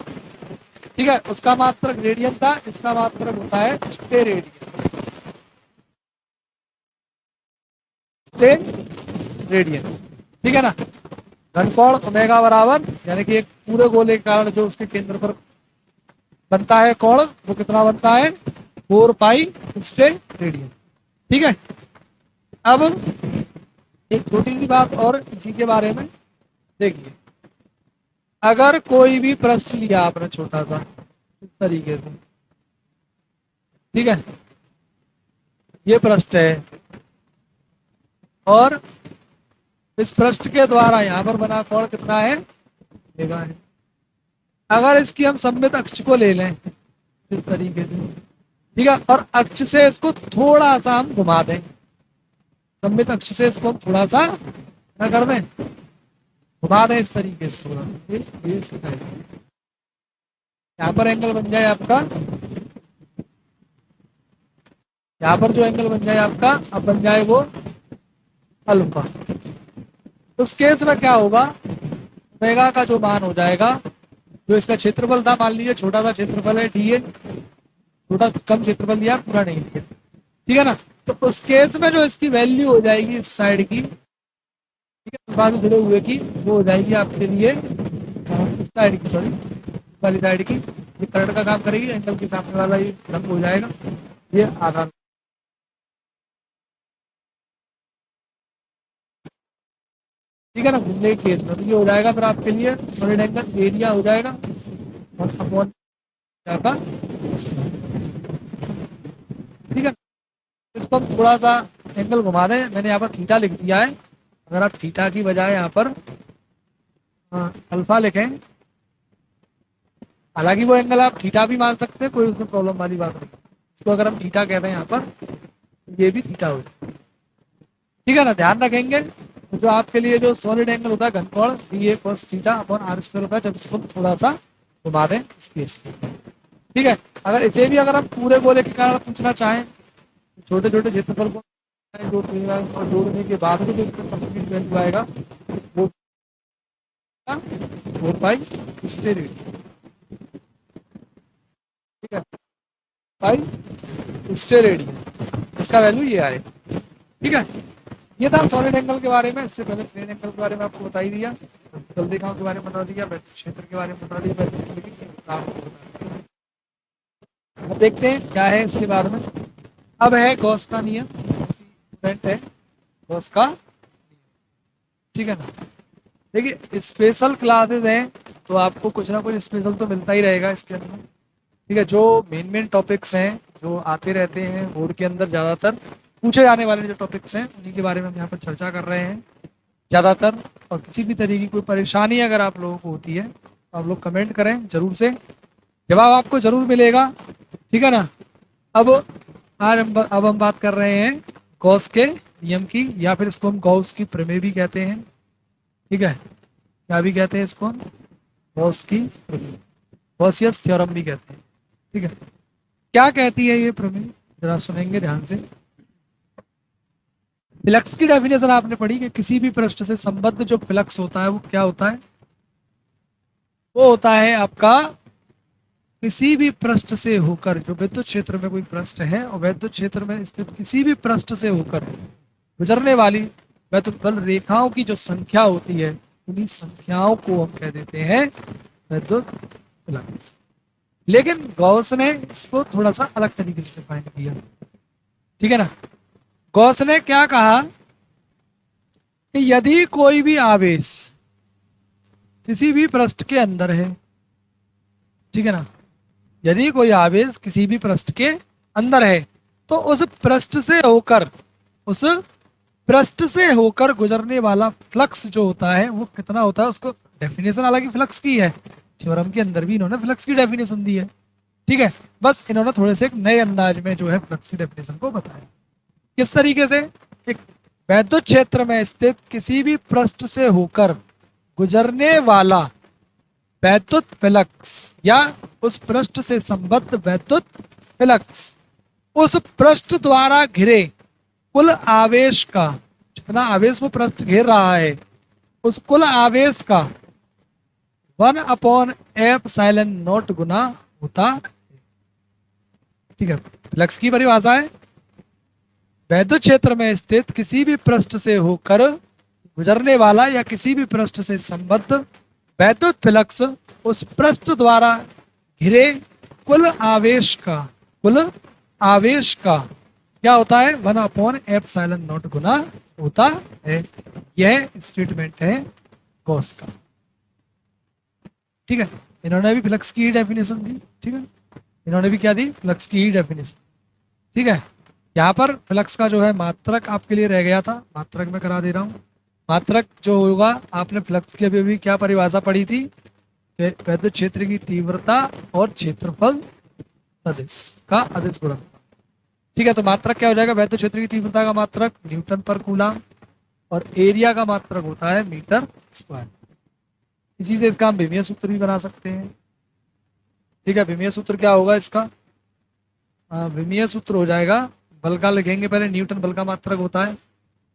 ठीक है, उसका मात्रक रेडियन था, इसका मात्रक होता है स्टे रेडियन, स्टे रेडियन। ठीक है ना, घन कोण ओमेगा बराबर, यानी कि एक पूरे गोले के कारण जो उसके केंद्र पर बनता है कोण, वो कितना बनता है, 4π स्टे रेडियन। ठीक है, अब एक छोटी सी बात और इसी के बारे में देखिए, अगर कोई भी पृष्ठ लिया आपने छोटा सा इस तरीके से, ठीक है, ये पृष्ठ है और इस पृष्ठ के द्वारा यहाँ पर बना कोण कितना है, ओमेगा है। अगर इसकी हम सममित अक्ष को ले लें इस तरीके से, ठीक है, और अक्ष से इसको थोड़ा सा हम घुमा दें, सममित अक्ष से इसको हम थोड़ा सा क्या कर दें, घुमा दें इस तरीके से थोड़ा, ये इसका है। यहाँ पर एंगल बन जाए आपका, यहाँ पर जो एंगल बन जाए आपका, अब बन जाए वो अल्फा। उस केस में क्या होगा, ओमेगा का जो मान हो जाएगा, जो इसका क्षेत्रफल था, मान लीजिए छोटा सा क्षेत्रफल है डी ए, छोटा कम क्षेत्रफल लिया, पूरा नहीं लिया, ठीक है ना। तो उस केस में जो इसकी वैल्यू हो जाएगी इस साइड की, ठीक है, बाद में जुड़े हुए की, वो हो जाएगी आपके लिए इस साइड की, सॉरी वाली साइड की, ये करंट का काम करेगी, एंगल के सामने वाला ये लंब हो जाएगा, ये आधार, ठीक है ना। घूमने के केस में तो ये हो जाएगा फिर आपके लिए सॉलिड एंगल एरिया हो जाएगा, और अपॉन का, ठीक है। इसको हम थोड़ा सा एंगल घुमा दें, मैंने यहाँ पर थीटा लिख दिया है, अगर आप थीटा की बजाय यहाँ पर अल्फा लिखें, हालांकि वो एंगल आप थीटा भी मान सकते हैं, कोई उसमें प्रॉब्लम वाली बात नहीं, इसको अगर हम थीटा कहते हैं यहाँ पर, ये भी थीटा हो जाए, ठीक है ना। ध्यान रखेंगे जो आपके लिए जो सॉलिड एंगल होता है घनकोण, B A cos theta upon R square होता है, जब इसको थोड़ा सा घुमा दें इस केस में, ठीक है। अगर इसे भी अगर आप पूरे गोले के कारण पूछना चाहें, छोटे छोटे क्षेत्रफल को जोड़ने के बाद में जो कंप्लीट वैल्यू आएगा वो 4 पाई स्टेरेडियन, ठीक है, पाई स्टेरेडियन, इसका वैल्यू ये आए, ठीक है। ये था सॉलिड एंगल के बारे में। इससे पहले प्लेन एंगल के बारे में आपको बता ही दिया, जल्दी काम के बारे में बता दिया, क्षेत्र के बारे में बता दिया, अब देखते हैं क्या है इसके बाद में। अब है गॉस का नियम, है गॉस का, ठीक है ना। देखिए स्पेशल क्लासेस हैं तो आपको कुछ ना कुछ स्पेशल तो मिलता ही रहेगा इसके अंदर, ठीक है। जो मेन टॉपिक्स हैं जो आते रहते हैं बोर्ड के अंदर, ज़्यादातर पूछे जाने वाले जो टॉपिक्स हैं उन्हीं के बारे में हम यहाँ पर चर्चा कर रहे हैं ज़्यादातर। और किसी भी तरीके की कोई परेशानी अगर आप लोगों को होती है तो आप लोग कमेंट करें जरूर से, जवाब आपको जरूर मिलेगा, ठीक है ना। अब अब हम बात कर रहे हैं गॉस के नियम की, या फिर इसको हम गॉस की प्रमेय भी कहते हैं, ठीक है, क्या भी कहते हैं इसको हम, गॉस की प्रमेय, गॉसियस थ्योरम भी कहते हैं, ठीक है। क्या कहती है ये प्रमेय, जरा सुनेंगे ध्यान से। फ्लक्स की डेफिनेशन आपने पढ़ी कि किसी भी पृष्ठ से संबद्ध जो फ्लक्स होता है वो क्या होता है, वो होता है आपका किसी भी पृष्ठ से होकर, जो विद्युत क्षेत्र में कोई पृष्ठ है और विद्युत क्षेत्र में स्थित किसी भी पृष्ठ से होकर गुजरने वाली विद्युत बल रेखाओं की जो संख्या होती है, उन्हीं संख्याओं को हम कह देते हैं विद्युत फ्लक्स। लेकिन गॉस ने इसको थोड़ा सा अलग तरीके से डिफाइन किया, ठीक है ना। गॉस ने क्या कहा कि यदि कोई भी आवेश किसी भी पृष्ठ के अंदर है, ठीक है ना, यदि कोई आवेश किसी भी पृष्ठ के अंदर है तो उस पृष्ठ से होकर गुजरने वाला फ्लक्स जो होता है वो कितना होता है, उसको डेफिनेशन हालांकि फ्लक्स की है, थ्योरम के अंदर भी इन्होंने फ्लक्स की डेफिनेशन दी है, ठीक है। बस इन्होंने थोड़े से एक नए अंदाज में जो है फ्लक्स की डेफिनेशन को बताया। किस तरीके से, एक विद्युत क्षेत्र में स्थित किसी भी पृष्ठ से होकर गुजरने वाला विद्युत फ्लक्स या उस पृष्ठ से संबद्ध विद्युत फ्लक्स उस पृष्ठ द्वारा घिरे कुल आवेश का, जितना आवेश वो पृष्ठ घेर रहा है, उस कुल आवेश का 1/ε0 गुना होता है, ठीक है। फ्लक्स की परिभाषा है विद्युत क्षेत्र में स्थित किसी भी पृष्ठ से होकर गुजरने वाला या किसी भी पृष्ठ से संबद्ध विद्युत फ्लक्स उस पृष्ठ द्वारा घिरे कुल आवेश का क्या होता है, 1/ε0 गुना होता है। यह स्टेटमेंट है गॉस का, ठीक है। इन्होंने भी फ्लक्स की ही डेफिनेशन दी, ठीक है, इन्होंने भी क्या दी, फ्लक्स की ही डेफिनेशन, ठीक है। यहाँ पर फ्लक्स का जो है मात्रक आपके लिए रह गया था, मात्रक में करा दे रहा हूँ। मात्रक जो होगा, आपने फ्लक्स की अभी क्या परिभाषा पढ़ी थी कि विद्युत क्षेत्र की तीव्रता और क्षेत्रफल सदिश का अदिश गुणनफल, ठीक है, तो मात्रक क्या हो जाएगा, वैद्युत क्षेत्र की तीव्रता का मात्रक न्यूटन पर कूलम और एरिया का मात्रक होता है मीटर स्क्वायर। इसी से इसका हम विमीय सूत्र भी बना सकते हैं। ठीक है, विमीय सूत्र क्या होगा इसका, विमीय सूत्र हो जाएगा, बल का लिखेंगे पहले, न्यूटन बल का मात्रक होता है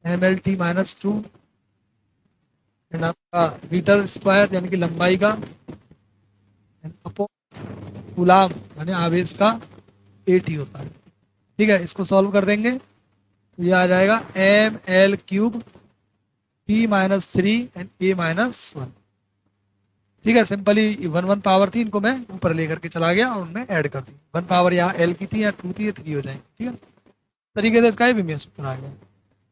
mlt-2 एंड आपका मीटर स्क्वायर यानी कि लंबाई का अपॉन कूलम यानी आवेश का AT होता है। ठीक है, इसको सॉल्व कर देंगे तो ये आ जाएगा ml³ T-3 एंड A-1। ठीक है, सिंपली 1 पावर थी, इनको मैं ऊपर लेकर के चला गया और उनमें ऐड कर दी। 1 पावर यहाँ L की थी या 2 थी, ये 3 हो जाएंगे। ठीक है, तरीके से इसका विमीय सूत्र आ गया।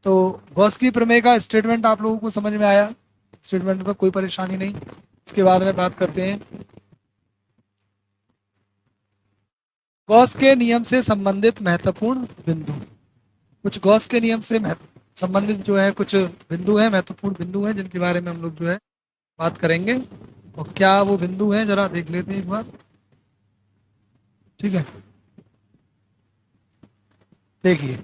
तो गॉस की प्रमेय का स्टेटमेंट आप लोगों को समझ में आया, स्टेटमेंट में कोई परेशानी नहीं। इसके बाद में बात करते हैं गॉस के नियम से संबंधित महत्वपूर्ण बिंदु। कुछ गॉस के नियम से संबंधित जो है कुछ बिंदु हैं, महत्वपूर्ण बिंदु हैं, जिनके बारे में हम लोग जो है बात करेंगे। और क्या वो बिंदु हैं जरा देख लेते हैं एक बार। ठीक है, देखिए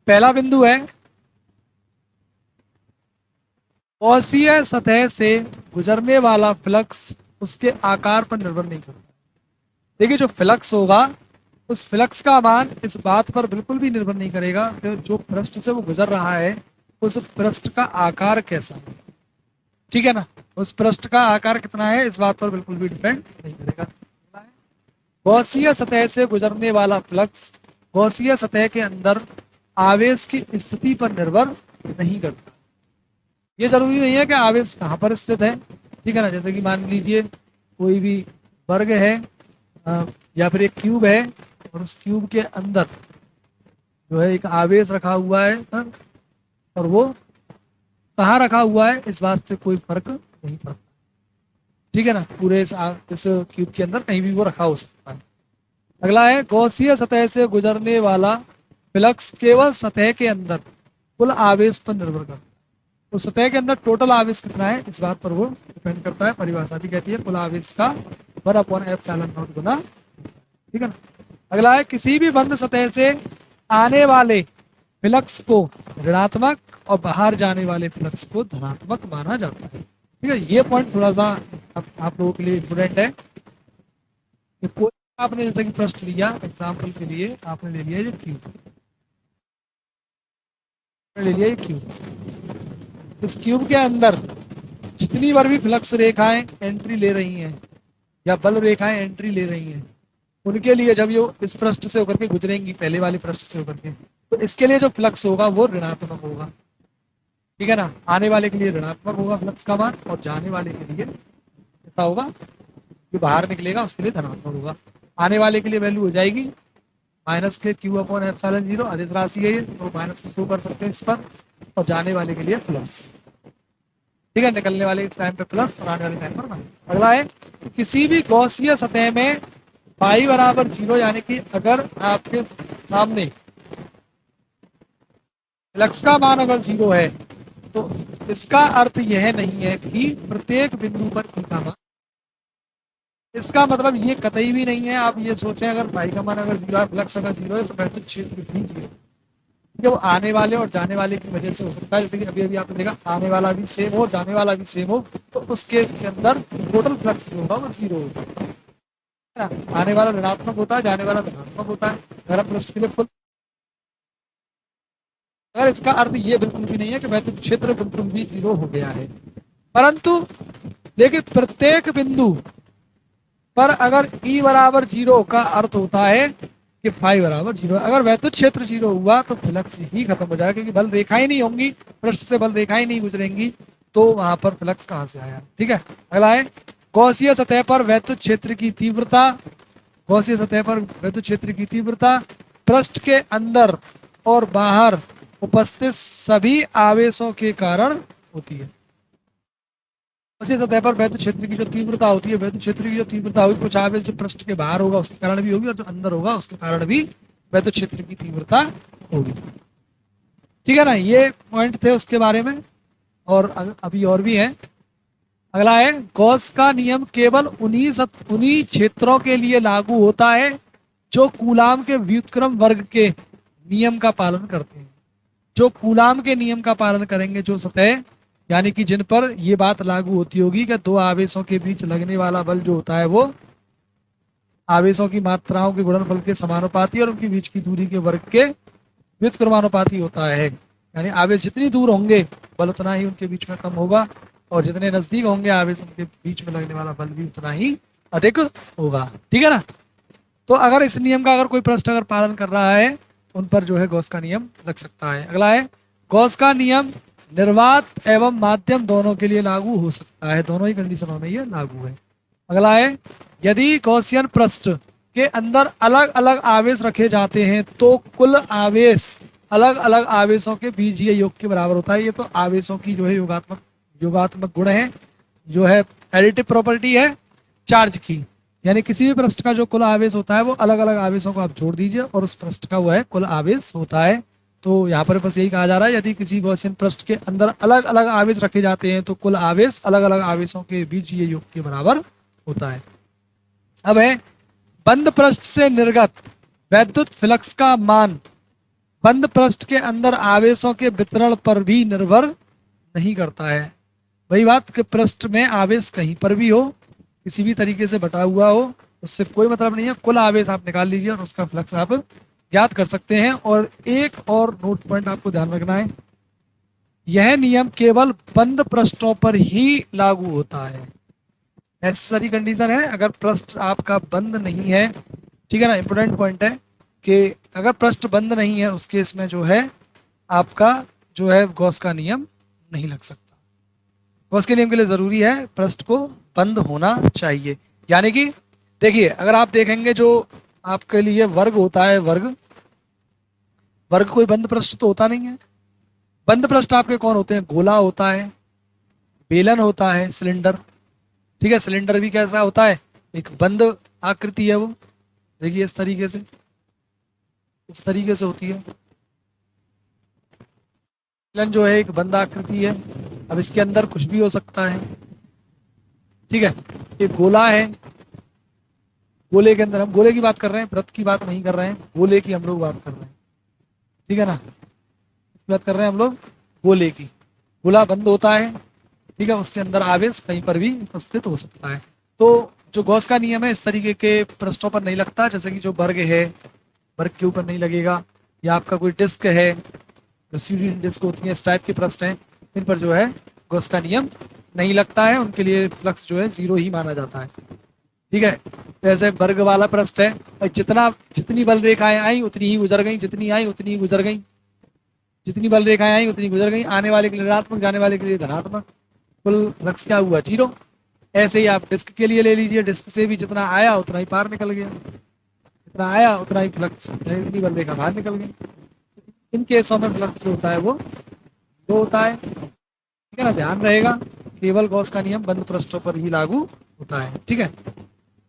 पहला बिंदु है गॉसीय सतह से गुजरने वाला फ्लक्स उसके आकार पर निर्भर नहीं करता। देखिए जो फ्लक्स होगा उस फ्लक्स का मान इस बात पर बिल्कुल भी निर्भर नहीं करेगा कि जो पृष्ठ से वो गुजर रहा है उस पृष्ठ का आकार कैसा है। ठीक है ना, उस पृष्ठ का आकार कितना है इस बात पर बिल्कुल भी डिपेंड नहीं करेगा। गॉसीय सतह से गुजरने वाला फ्लक्स गॉसीय सतह के अंदर आवेश की स्थिति पर निर्भर नहीं करता। ये जरूरी नहीं है कि आवेश कहाँ पर स्थित है। ठीक है ना, जैसे कि मान लीजिए कोई भी वर्ग है या फिर एक क्यूब है और उस क्यूब के अंदर जो है एक आवेश रखा हुआ है सर, और वो कहाँ रखा हुआ है इस बात से कोई फर्क नहीं पड़ता। ठीक है ना, पूरे इस क्यूब के अंदर कहीं भी वो रखा हो सकता है। अगला है गॉसीय सतह से गुजरने वाला फ्लक्स केवल सतह के अंदर कुल आवेश पर निर्भर करता है। तो सतह के अंदर टोटल आवेश कितना है इस बात पर वो डिपेंड करता है। परिभाषा भी कहती है कुल आवेश का 1/f गुना। ठीक है ना, अगला है किसी भी बंद सतह से आने वाले फ्लक्स को ऋणात्मक और बाहर जाने वाले फ्लक्स को धनात्मक माना जाता है। ठीक है, ये पॉइंट थोड़ा सा आप लोगों के लिए इम्पोर्टेंट है कि कोई आपने जैसे कि प्रश्न लिया एग्जाम्पल के लिए, आपने ले लिया ये क्यूब, ले लिया ये क्यूब। इस क्यूब के अंदर जितनी बार भी फ्लक्स रेखाएं एंट्री ले रही हैं या बल रेखाएं एंट्री ले रही हैं उनके लिए जब ये इस पृष्ठ से होकर के गुजरेंगी पहले वाले पृष्ठ से होकर के, तो इसके लिए जो फ्लक्स होगा वो ऋणात्मक होगा। ठीक है ना, आने वाले के लिए ऋणात्मक होगा फ्लक्स का मान और जाने वाले के लिए ऐसा होगा जो बाहर निकलेगा उसके लिए धनात्मक होगा। आने वाले के लिए वैल्यू हो जाएगी माइनस के Q/ε0, आदेश राशि है ये, तो माइनस को शो कर सकते हैं इस पर, और जाने वाले के लिए प्लस। ठीक है, निकलने वाले टाइम पे प्लस और आने वाले टाइम पर माइनस। अगला है किसी भी गॉसीय सतह में पाई बराबर 0 यानी कि अगर आपके सामने फ्लक्स का मान अगर 0 है तो इसका अर्थ यह नहीं है कि प्रत्येक बिंदु पर ई का मान, इसका मतलब ये कतई भी नहीं है आप ये सोचें अगर पाई का मान अगर 0 है फ्लक्स अगर 0 है तो वैद्युत क्षेत्र भी 0 है। वो आने वाले और जाने वाले की वजह से हो सकता है। जैसे कि अभी अभी आपने देखा आने वाला भी सेम हो जाने वाला भी सेम हो तो उस केस के अंदर टोटल फ्लक्स जो होगा वो 0 होगा। आने वाला ऋणात्मक होता है, जाने वाला धनात्मक होता है। अगर आप पृष्ठ के लिए फुल, अगर इसका अर्थ ये बिल्कुल भी नहीं है कि वैद्युत क्षेत्र बिल्कुल भी 0 हो गया है, परंतु लेकिन प्रत्येक बिंदु पर अगर E बराबर 0 का अर्थ होता है कि फाई बराबर 0। अगर वैद्युत क्षेत्र 0 हुआ तो फ्लक्स ही खत्म हो जाएगा, क्योंकि बल रेखाएं नहीं होंगी, पृष्ठ से बल रेखाएं नहीं गुजरेंगी, तो वहां पर फ्लक्स कहां से आया। ठीक है, अगला है गॉसीय सतह पर वैद्युत क्षेत्र की तीव्रता। गॉसीय सतह पर वैद्युत क्षेत्र की तीव्रता पृष्ठ के अंदर और बाहर उपस्थित सभी आवेशों के कारण होती है। उसी सतह पर वैद्युत क्षेत्र की जो तीव्रता होती है, वैद्युत क्षेत्र की जो तीव्रता होगी कुछ आवेश जो पृष्ठ के बाहर होगा उसके कारण भी होगी और जो अंदर होगा उसके कारण भी वैद्युत क्षेत्र की तीव्रता होगी। ठीक है ना, ये पॉइंट थे उसके बारे में, और अभी और भी है। अगला है गॉस का नियम केवल उन्हीं क्षेत्रों के लिए लागू होता है जो कूलाम के व्युत्क्रम वर्ग के नियम का पालन करते हैं। जो कूलाम के नियम का पालन करेंगे, जो सतह यानी कि जिन पर ये बात लागू होती होगी कि दो आवेशों के बीच लगने वाला बल जो होता है वो आवेशों की मात्राओं के गुणनफल के समानुपाती और उनके बीच की दूरी के वर्ग के व्युत्क्रमानुपाती होता है। यानी आवेश जितनी दूर होंगे बल उतना ही उनके बीच में कम होगा, और जितने नजदीक होंगे आवेश उनके बीच में लगने वाला बल भी उतना ही अधिक होगा। ठीक है ना। तो अगर इस नियम का अगर कोई पृष्ठ अगर पालन कर रहा है, उन पर जो है गॉस का नियम लग सकता है। अगला है, गॉस का नियम निर्वात एवं माध्यम दोनों के लिए लागू हो सकता है। दोनों ही कंडीशनों में ये लागू है। अगला है, यदि गॉसियन पृष्ठ के अंदर अलग अलग आवेश रखे जाते हैं तो कुल आवेश अलग अलग आवेशों के बीजीय योग के बराबर होता है। ये तो आवेशों की जो है योगात्मक गुण है, जो है एडिटिव प्रॉपर्टी है चार्ज की। यानी किसी भी पृष्ठ का जो कुल आवेश होता है वो अलग अलग आवेशों को आप जोड़ दीजिए और उस पृष्ठ का वो है कुल आवेश होता है। तो यहाँ पर बस यही कहा जा रहा है, यदि किसी गॉसियन पृष्ठ के अंदर अलग अलग आवेश रखे जाते हैं तो कुल आवेश अलग अलग आवेशों के बीजीय योग के बराबर होता है। अब है, बंद पृष्ठ से निर्गत वैद्युत फ्लक्स का मान बंद पृष्ठ के अंदर आवेशों के वितरण पर भी निर्भर नहीं करता है। वही बात कि पृष्ठ में आवेश कहीं पर भी हो, किसी भी तरीके से बटा हुआ हो, उससे कोई मतलब नहीं है। कुल आवेश आप निकाल लीजिए और उसका फ्लक्स आप ज्ञात कर सकते हैं। और एक और नोट पॉइंट आपको ध्यान रखना है, यह नियम केवल बंद पृष्ठों पर ही लागू होता है। नेसेसरी कंडीशन है, अगर पृष्ठ आपका बंद नहीं है, ठीक है ना, इंपोर्टेंट पॉइंट है कि अगर पृष्ठ बंद नहीं है उस केस में जो है आपका जो है गॉस का नियम नहीं लग सकता। गॉस के नियम के लिए जरूरी है पृष्ठ को बंद होना चाहिए। यानी कि देखिए, अगर आप देखेंगे जो आपके लिए वर्ग होता है, वर्ग कोई बंद पृष्ठ तो होता नहीं है। बंद पृष्ठ आपके कौन होते हैं? गोला होता है, बेलन होता है, सिलेंडर। ठीक है, सिलेंडर भी कैसा होता है? एक बंद आकृति है वो। देखिए इस तरीके से होती है। बेलन जो है एक बंद आकृति है। अब इसके अंदर कुछ भी हो सकता है। ठीक है, एक गोला है, गोले के अंदर, हम गोले की बात कर रहे हैं, वृत्त की बात नहीं कर रहे हैं, गोले की हम लोग बात कर रहे हैं। ठीक है ना, इसकी बात कर रहे हैं हम लोग गोले की। गोला बंद होता है, ठीक है, उसके अंदर आवेश कहीं पर भी उपस्थित हो सकता है। तो जो गॉस का नियम है इस तरीके के पृष्ठों पर नहीं लगता, जैसे कि जो वर्ग है, वर्ग के ऊपर नहीं लगेगा, या आपका कोई डिस्क है, जो सीडी डिस्क होती है, इस टाइप के पृष्ठ हैं, इन पर जो है गॉस का नियम नहीं लगता है। उनके लिए फ्लक्स जो है जीरो ही माना जाता है। ठीक है, जैसे वर्ग वाला पृष्ठ है, जितनी बल रेखाएं आई उतनी ही गुजर गई, जितनी आई उतनी ही गुजर गई, जितनी बल रेखाएं आई उतनी गुजर गई, आने वाले के लिए ऋणात्मक, जाने वाले के लिए धनात्मक, कुल फ्लक्स क्या हुआ? जीरो। ऐसे ही आप डिस्क के लिए ले लीजिए, डिस्क से भी जितना आया उतना ही पार निकल गया, जितना आया उतना ही फ्लक्स, जितनी बल रेखा बाहर निकल गई। इन केसों में फ्लक्स जो होता है वो होता है। ठीक है ना, ध्यान रहेगा, केवल गॉस का नियम बंद पृष्ठों पर ही लागू होता है। ठीक है,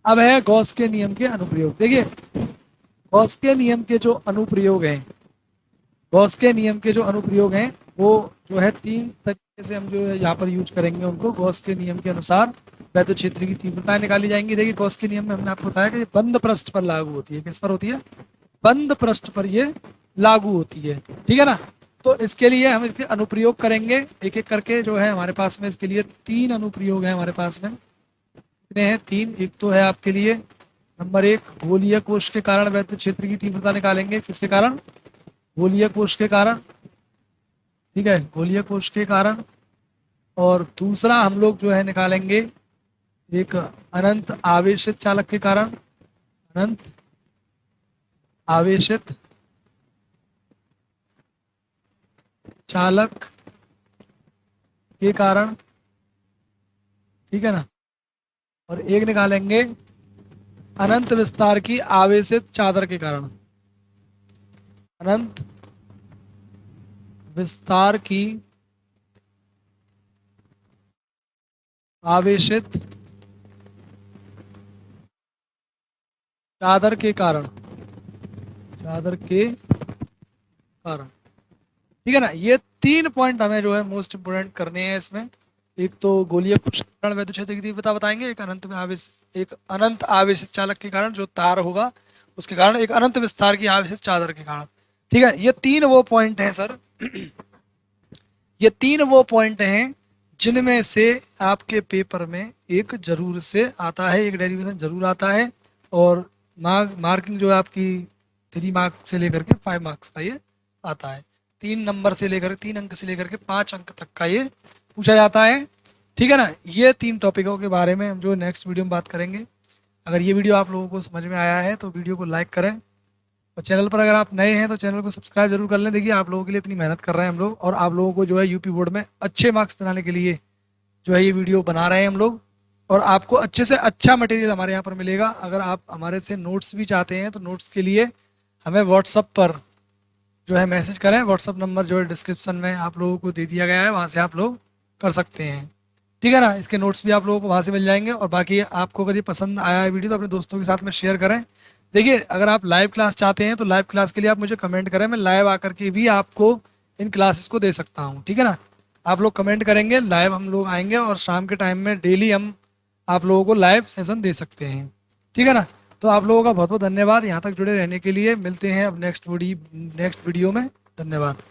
अब है गॉस के नियम के अनुप्रयोग। देखिए, गॉस के नियम के जो अनुप्रयोग हैं, गॉस के नियम के जो अनुप्रयोग हैं वो जो है तीन तरीके से हम जो है यहाँ पर यूज करेंगे उनको। गॉस के नियम के अनुसार वैद्युत क्षेत्र की तीव्रताएं निकाली जाएंगी। देखिए, गॉस के नियम में हमने आपको बताया कि ये बंद पृष्ठ पर लागू होती है। किस पर होती है? बंद पृष्ठ पर ये लागू होती है। ठीक है ना, तो इसके लिए हम इसके अनुप्रयोग करेंगे एक एक करके। जो है हमारे पास में इसके लिए तीन अनुप्रयोग है हमारे पास में। कितने हैं? तीन। एक तो है आपके लिए नंबर एक, गोलीय कोश के कारण वैद्युत क्षेत्र की तीव्रता निकालेंगे। किसके कारण? गोलीय कोश के कारण। ठीक है, गोलीय कोश के कारण। और दूसरा हम लोग जो है निकालेंगे एक अनंत आवेशित चालक के कारण, अनंत आवेशित चालक के कारण। ठीक है ना, और एक निकालेंगे अनंत विस्तार की आवेशित चादर के कारण, अनंत विस्तार की आवेशित चादर के कारण, चादर के कारण। ठीक है ना, ये तीन पॉइंट हमें जो है मोस्ट इंपोर्टेंट करने हैं इसमें। एक तो गोलीय कोश के वैद्युत क्षेत्र की तीव्रता बताएंगे, एक अनंत आवेशित चालक के कारण जो तार होगा उसके कारण एक अनंत विस्तार की आवेशित चादर के कारण। ठीक है, ये 3 वो पॉइंट हैं सर, ये 3 वो पॉइंट हैं जिनमें से आपके पेपर में एक जरूर से आता है, एक डेरिवेशन जरूर आता है। और मार्किंग जो है आपकी 3 मार्क्स से लेकर के 5 मार्क्स का ये आता है। 3 नंबर से लेकर 3 अंक से लेकर के 5 अंक तक का ये पूछा जाता है। ठीक है ना, ये 3 टॉपिकों के बारे में हम जो नेक्स्ट वीडियो में बात करेंगे। अगर ये वीडियो आप लोगों को समझ में आया है तो वीडियो को लाइक करें, और चैनल पर अगर आप नए हैं तो चैनल को सब्सक्राइब जरूर कर लें। देखिए आप लोगों के लिए इतनी मेहनत कर रहे हैं हम लोग, और आप लोगों को जो है यूपी बोर्ड में अच्छे मार्क्स दिलाने के लिए जो है ये वीडियो बना रहे हैं हम लोग। और आपको अच्छे से अच्छा मटेरियल हमारे यहाँ पर मिलेगा। अगर आप हमारे से नोट्स भी चाहते हैं तो नोट्स के लिए हमें व्हाट्सअप पर जो है मैसेज करें। व्हाट्सअप नंबर जो है डिस्क्रिप्शन में आप लोगों को दे दिया गया है, वहाँ से आप लोग कर सकते हैं। ठीक है ना, इसके नोट्स भी आप लोगों को वहाँ से मिल जाएंगे। और बाकी आपको अगर ये पसंद आया है वीडियो तो अपने दोस्तों के साथ में शेयर करें। देखिए अगर आप लाइव क्लास चाहते हैं तो लाइव क्लास के लिए आप मुझे कमेंट करें, मैं लाइव आकर के भी आपको इन क्लासेस को दे सकता हूँ। ठीक है ना, आप लोग कमेंट करेंगे, लाइव हम लोग आएंगे और शाम के टाइम में डेली हम आप लोगों को लाइव सेशन दे सकते हैं। ठीक है ना, तो आप लोगों का बहुत बहुत धन्यवाद यहाँ तक जुड़े रहने के लिए। मिलते हैं अब नेक्स्ट वीडियो में। धन्यवाद।